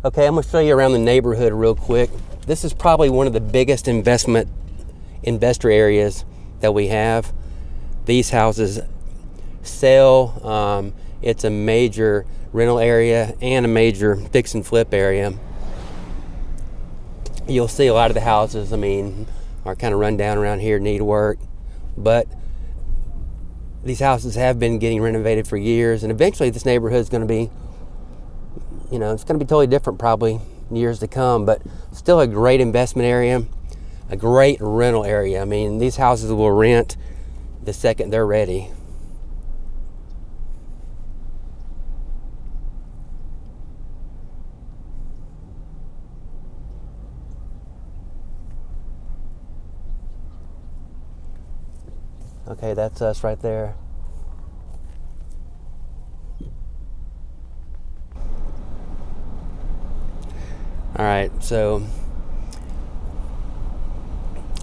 Okay, I'm gonna show you around the neighborhood real quick. This is probably one of the biggest investor areas that we have. These houses sell. It's a major rental area and a major fix and flip area. You'll see a lot of the houses, are kind of run down around here, need work, but these houses have been getting renovated for years, and eventually this neighborhood is going to be, it's going to be totally different probably in years to come, but still a great investment area, a great rental area. These houses will rent the second they're ready. Okay, that's us right there. All right, so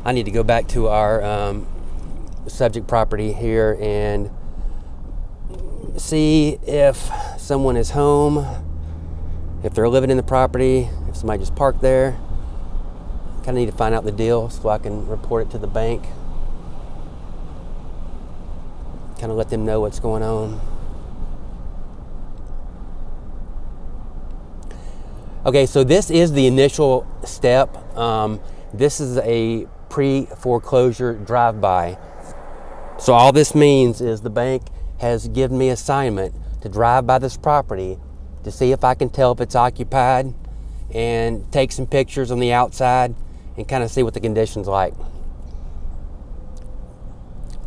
I need to go back to our subject property here and see if someone is home, if they're living in the property, if somebody just parked there. Kind of need to find out the deal so I can report it to the bank. Kind of let them know what's going on. Okay, so this is the initial step. This is a pre-foreclosure drive-by. So all this means is the bank has given me assignment to drive by this property to see if I can tell if it's occupied and take some pictures on the outside and kind of see what the condition's like.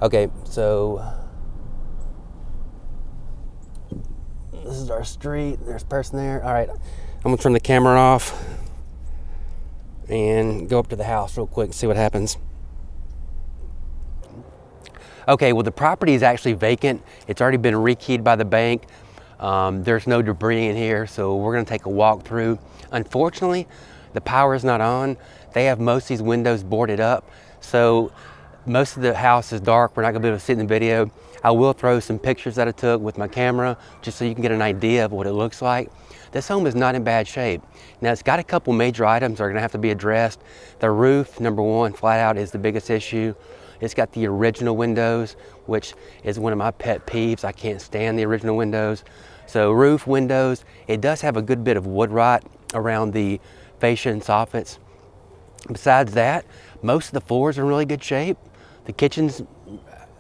Okay, so this is our street. There's a person there. All right, I'm gonna turn the camera off and go up to the house real quick and see what happens. Okay, well the property is actually vacant. It's already been rekeyed by the bank. There's no debris in here, so we're gonna take a walk through. Unfortunately, the power is not on. They have most of these windows boarded up, so most of the house is dark. We're not gonna be able to see it in the video. I will throw some pictures that I took with my camera just so you can get an idea of what it looks like. This home is not in bad shape. Now it's got a couple major items that are gonna have to be addressed. The roof, number one, flat out is the biggest issue. It's got the original windows, which is one of my pet peeves. I can't stand the original windows. So roof, windows, it does have a good bit of wood rot around the fascia and soffits. Besides that, most of the floors are in really good shape. The kitchen's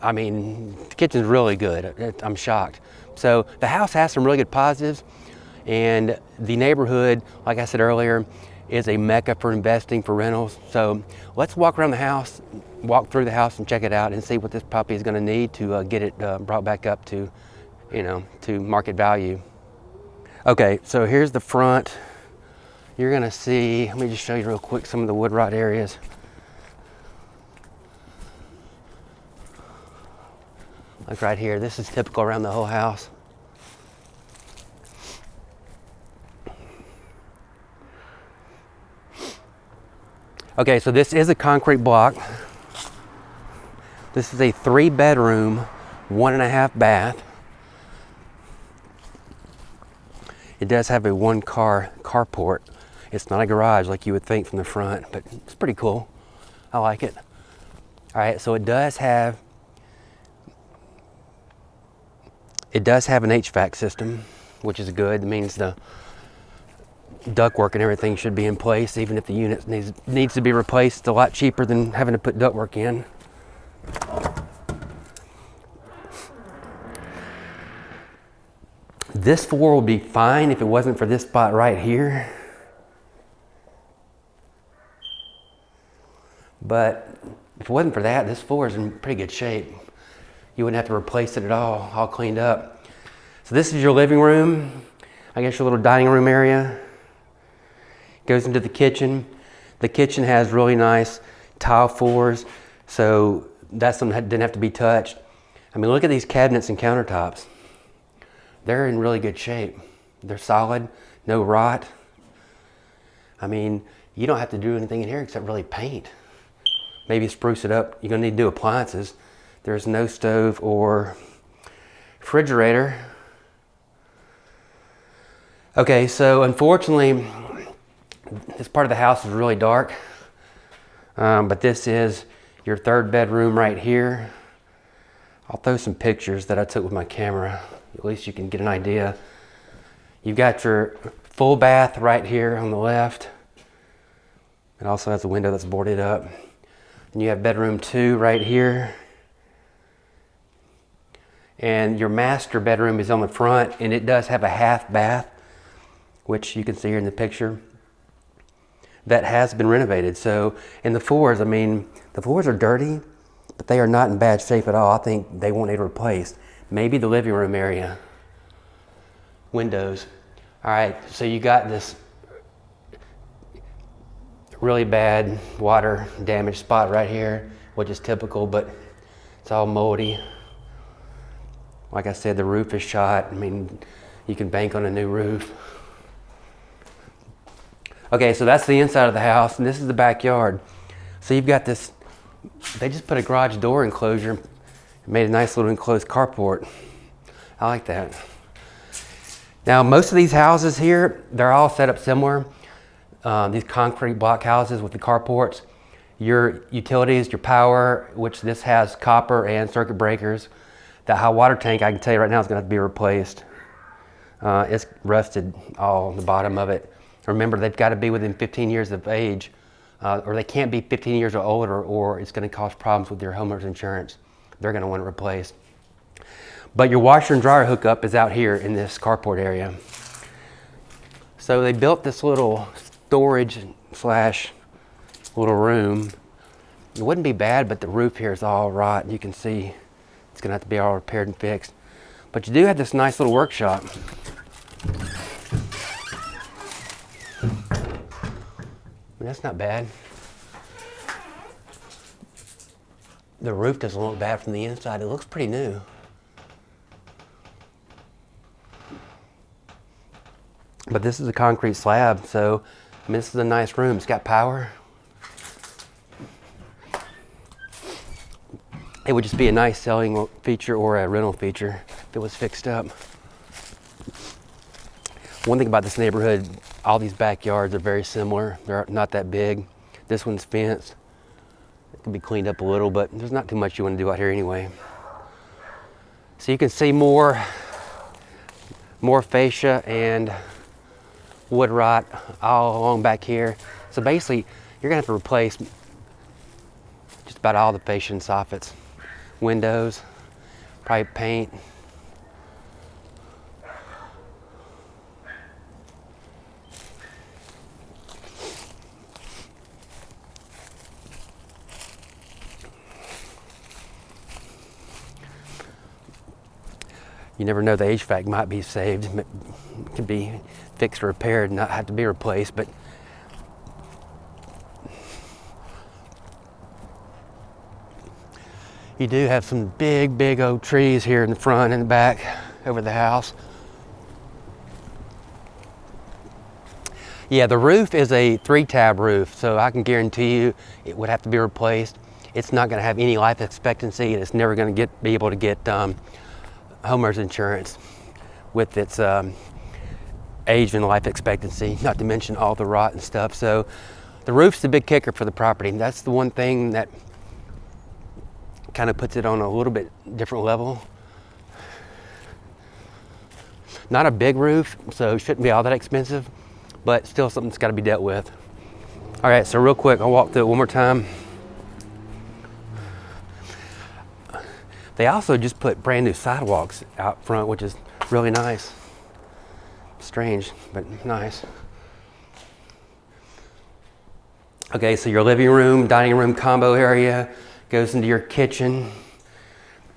really good. I'm shocked. So the house has some really good positives, and the neighborhood, like I said earlier, is a mecca for investing for rentals. So let's walk around the house, walk through the house and check it out and see what this puppy is gonna need to get it brought back up to, to market value. Okay, so here's the front. You're gonna see, let me just show you real quick some of the wood rot areas. Like right here, this is typical around the whole house. Okay, so this is a concrete block. This is a 3-bedroom, 1.5 bath. It does have a 1-car carport. It's not a garage like you would think from the front, but it's pretty cool. I like it. All right, so it does have an HVAC system, which is good. It means the ductwork and everything should be in place. Even if the unit needs to be replaced, it's a lot cheaper than having to put ductwork in. This floor would be fine if it wasn't for this spot right here. But if it wasn't for that, this floor is in pretty good shape. You wouldn't have to replace it at all cleaned up. So this is your living room. I guess your little dining room area. Goes into the kitchen. The kitchen has really nice tile floors, so that's something that didn't have to be touched. Look at these cabinets and countertops. They're in really good shape. They're solid, no rot. You don't have to do anything in here except really paint. Maybe spruce it up. You're gonna need to do appliances. There's no stove or refrigerator. Okay, so unfortunately, this part of the house is really dark, but this is your third bedroom right here. I'll throw some pictures that I took with my camera. At least you can get an idea. You've got your full bath right here on the left. It also has a window that's boarded up. And you have bedroom 2 right here. And your master bedroom is on the front, and it does have a half bath, which you can see here in the picture, that has been renovated. So, and the floors, I mean, the floors are dirty, but they are not in bad shape at all. I think they won't need replaced. Maybe the living room area. Windows. All right, so you got this really bad water damage spot right here, which is typical, but it's all moldy. Like I said, the roof is shot. I mean, you can bank on a new roof. Okay, so that's the inside of the house, and this is the backyard. So you've got this, they just put a garage door enclosure, made a nice little enclosed carport. I like that. Now, most of these houses here, they're all set up similar. These concrete block houses with the carports. Your utilities, your power, which this has copper and circuit breakers. That hot water tank, I can tell you right now, is going to have to be replaced. It's rusted all on the bottom of it. Remember, they've got to be within 15 years of age, or they can't be 15 years or older, or it's going to cause problems with your homeowner's insurance. They're going to want it replaced. But your washer and dryer hookup is out here in this carport area. So they built this little storage slash little room. It wouldn't be bad, but the roof here is all rot. You can see it's going to have to be all repaired and fixed. But you do have this nice little workshop. That's not bad. The roof doesn't look bad from the inside. It looks pretty new. But this is a concrete slab, so I mean, this is a nice room. It's got power. It would just be a nice selling feature or a rental feature if it was fixed up. One thing about this neighborhood, all these backyards are very similar. They're not that big. This one's fenced. It can be cleaned up a little, but there's not too much you want to do out here anyway. So you can see more fascia and wood rot all along back here. So basically, you're gonna have to replace just about all the fascia and soffits. Windows, probably paint. You never know, the HVAC might be saved. It could be fixed or repaired and not have to be replaced, but you do have some big oak trees here in the front and the back over the house. Yeah, the roof is a 3-tab roof, so I can guarantee you it would have to be replaced. It's not going to have any life expectancy, and it's never going to be able to get homeowner's insurance with its age and life expectancy, not to mention all the rot and stuff. So the roof's the big kicker for the property. That's the one thing that kind of puts it on a little bit different level. Not a big roof, so it shouldn't be all that expensive, but still something that's got to be dealt with. All right, so real quick, I'll walk through it one more time. They also just put brand new sidewalks out front, which is really nice. Strange, but nice. Okay, so your living room, dining room combo area goes into your kitchen.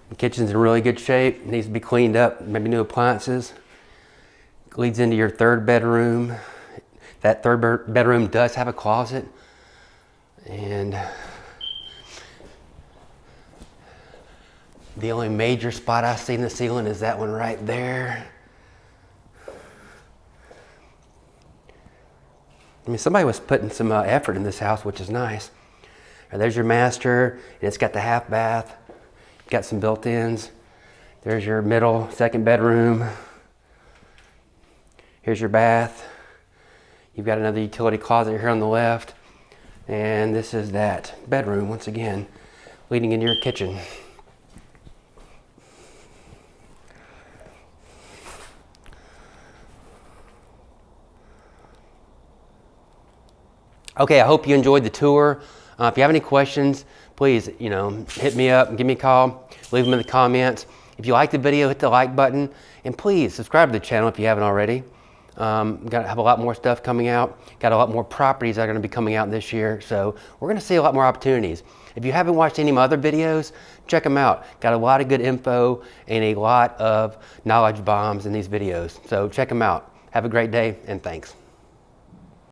The kitchen's in really good shape, needs to be cleaned up, maybe new appliances. Leads into your third bedroom. That third bedroom does have a closet. And the only major spot I see in the ceiling is that one right there. I mean, somebody was putting some effort in this house, which is nice. And there's your master, and it's got the half bath. Got some built-ins. There's your middle, second bedroom. Here's your bath. You've got another utility closet here on the left. And this is that bedroom, once again, leading into your kitchen. Okay, I hope you enjoyed the tour. If you have any questions, please, hit me up and give me a call. Leave them in the comments. If you like the video, hit the like button, and please subscribe to the channel if you haven't already. Have a lot more stuff coming out. Got a lot more properties that are going to be coming out this year, so we're going to see a lot more opportunities. If you haven't watched any of my other videos, check them out. Got a lot of good info and a lot of knowledge bombs in these videos, so check them out. Have a great day, and thanks.